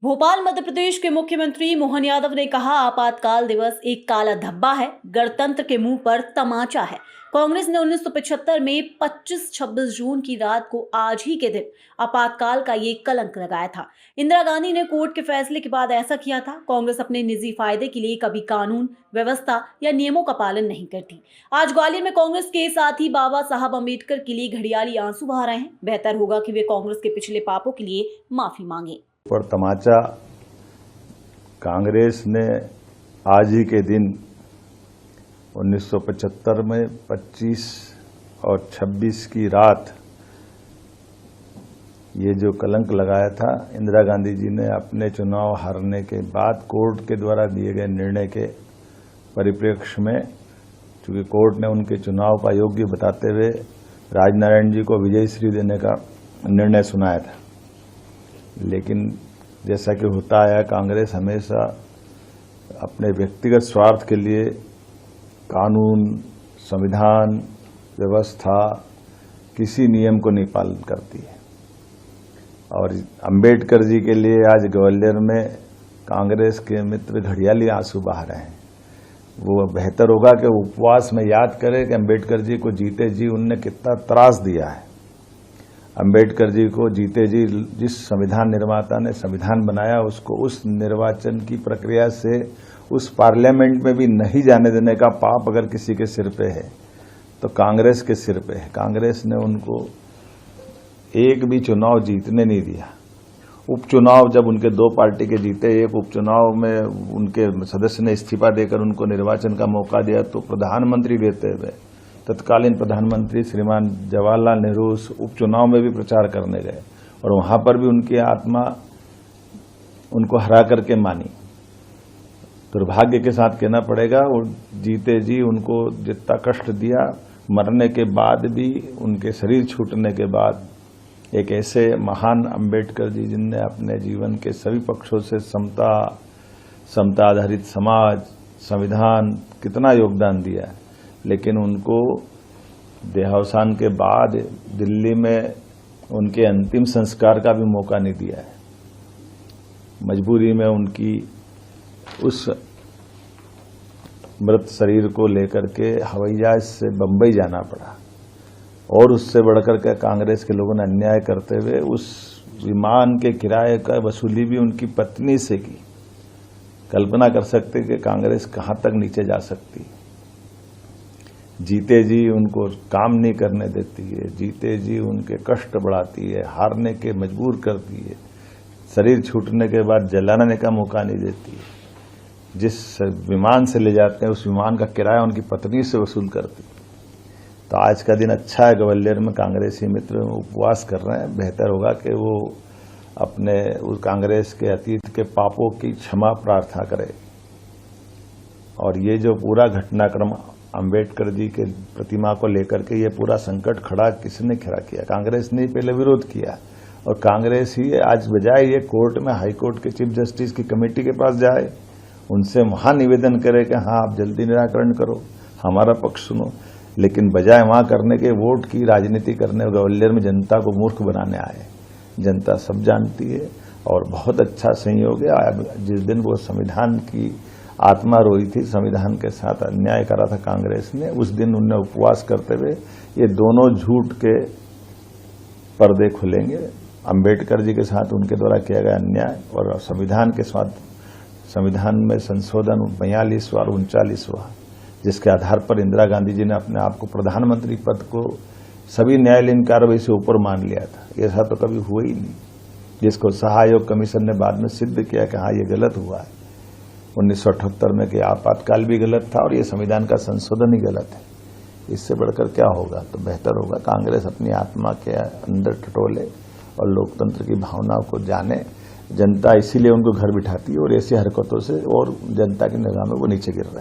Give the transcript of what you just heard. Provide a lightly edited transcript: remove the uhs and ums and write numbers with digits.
भोपाल मध्य प्रदेश के मुख्यमंत्री मोहन यादव ने कहा, आपातकाल दिवस एक काला धब्बा है, गणतंत्र के मुंह पर तमाचा है। कांग्रेस ने 1975 में 25-26 जून की रात को आज ही के दिन आपातकाल का ये कलंक लगाया था। इंदिरा गांधी ने कोर्ट के फैसले के बाद ऐसा किया था। कांग्रेस अपने निजी फायदे के लिए कभी कानून व्यवस्था या नियमों का पालन नहीं करती। आज ग्वालियर में कांग्रेस के साथी बाबा साहब अम्बेडकर के लिए घड़ियाली आंसू बहा रहे हैं। बेहतर होगा कि वे कांग्रेस के पिछले पापों के लिए माफी मांगे। पर तमाचा कांग्रेस ने आज ही के दिन 1975 में 25 और 26 की रात ये जो कलंक लगाया था, इंदिरा गांधी जी ने अपने चुनाव हारने के बाद कोर्ट के द्वारा दिए गए निर्णय के परिप्रेक्ष्य में, चूंकि कोर्ट ने उनके चुनाव का योग्य बताते हुए राजनारायण जी को विजय श्री देने का निर्णय सुनाया था। लेकिन जैसा कि होता आया, कांग्रेस हमेशा अपने व्यक्तिगत स्वार्थ के लिए कानून, संविधान, व्यवस्था, किसी नियम को नहीं पालन करती है। और अंबेडकर जी के लिए आज ग्वालियर में कांग्रेस के मित्र घड़ियाली आंसू बहा रहे हैं। वो बेहतर होगा कि उपवास में याद करें कि अंबेडकर जी को जीते जी उनने कितना त्रास दिया है। अंबेडकर जी को जीते जी जिस संविधान निर्माता ने संविधान बनाया, उसको उस निर्वाचन की प्रक्रिया से उस पार्लियामेंट में भी नहीं जाने देने का पाप अगर किसी के सिर पे है तो कांग्रेस के सिर पे है। कांग्रेस ने उनको एक भी चुनाव जीतने नहीं दिया। उपचुनाव जब उनके दो पार्टी के जीते, एक उपचुनाव में उनके सदस्य ने इस्तीफा देकर उनको निर्वाचन का मौका दिया, तो प्रधानमंत्री रहते हुए तत्कालीन प्रधानमंत्री श्रीमान जवाहरलाल नेहरू उस उपचुनाव में भी प्रचार करने गए और वहां पर भी उनकी आत्मा उनको हरा करके मानी। दुर्भाग्य के साथ कहना पड़ेगा, और जीते जी उनको जितना कष्ट दिया, मरने के बाद भी, उनके शरीर छूटने के बाद, एक ऐसे महान अंबेडकर जी जिनने अपने जीवन के सभी पक्षों से समता आधारित समाज, संविधान, कितना योगदान दिया है, लेकिन उनको देहावसान के बाद दिल्ली में उनके अंतिम संस्कार का भी मौका नहीं दिया है। मजबूरी में उनकी उस मृत शरीर को लेकर के हवाई जहाज से बंबई जाना पड़ा, और उससे बढ़कर के कांग्रेस के लोगों ने अन्याय करते हुए उस विमान के किराए का वसूली भी उनकी पत्नी से की। कल्पना कर सकते कि कांग्रेस कहां तक नीचे जा सकती। जीते जी उनको काम नहीं करने देती है, जीते जी उनके कष्ट बढ़ाती है, हारने के मजबूर करती है, शरीर छूटने के बाद जलाने का मौका नहीं देती है। जिस विमान से ले जाते हैं उस विमान का किराया उनकी पत्नी से वसूल करती है। तो आज का दिन अच्छा है, ग्वालियर में कांग्रेसी मित्र उपवास कर रहे हैं। बेहतर होगा कि वो अपने उस कांग्रेस के अतीत के पापों की क्षमा प्रार्थना करें। और ये जो पूरा घटनाक्रम अंबेडकर जी के प्रतिमा को लेकर के ये पूरा संकट खड़ा किसने खड़ा किया? कांग्रेस ने पहले विरोध किया, और कांग्रेस ही आज बजाय ये कोर्ट में, हाई कोर्ट के चीफ जस्टिस की कमेटी के पास जाए, उनसे वहां निवेदन करे कि हाँ आप जल्दी निराकरण करो, हमारा पक्ष सुनो, लेकिन बजाय वहां करने के वोट की राजनीति करने, ग्वालियर में जनता को मूर्ख बनाने आए। जनता सब जानती है, और बहुत अच्छा संयोग है। जिस दिन वो संविधान की आत्मा रोई थी, संविधान के साथ अन्याय करा था कांग्रेस ने, उस दिन उन्हें उपवास करते हुए ये दोनों झूठ के पर्दे खुलेंगे। अंबेडकर जी के साथ उनके द्वारा किया गया अन्याय, और संविधान के साथ, संविधान में संशोधन 42वां और 39वां, जिसके आधार पर इंदिरा गांधी जी ने अपने आप को प्रधानमंत्री पद को सभी न्यायालयीन कार्रवाई से ऊपर मान लिया था। ऐसा तो कभी हुआ ही नहीं, जिसको सहायोग कमीशन ने बाद में सिद्ध किया कि हाँ ये गलत हुआ है 1978 में, कि आपातकाल भी गलत था और ये संविधान का संशोधन ही गलत है। इससे बढ़कर क्या होगा? तो बेहतर होगा कांग्रेस अपनी आत्मा के अंदर टटोले और लोकतंत्र की भावनाओं को जाने। जनता इसीलिए उनको घर बिठाती है, और ऐसी हरकतों से और जनता की निगाह में वो नीचे गिर रहे हैं।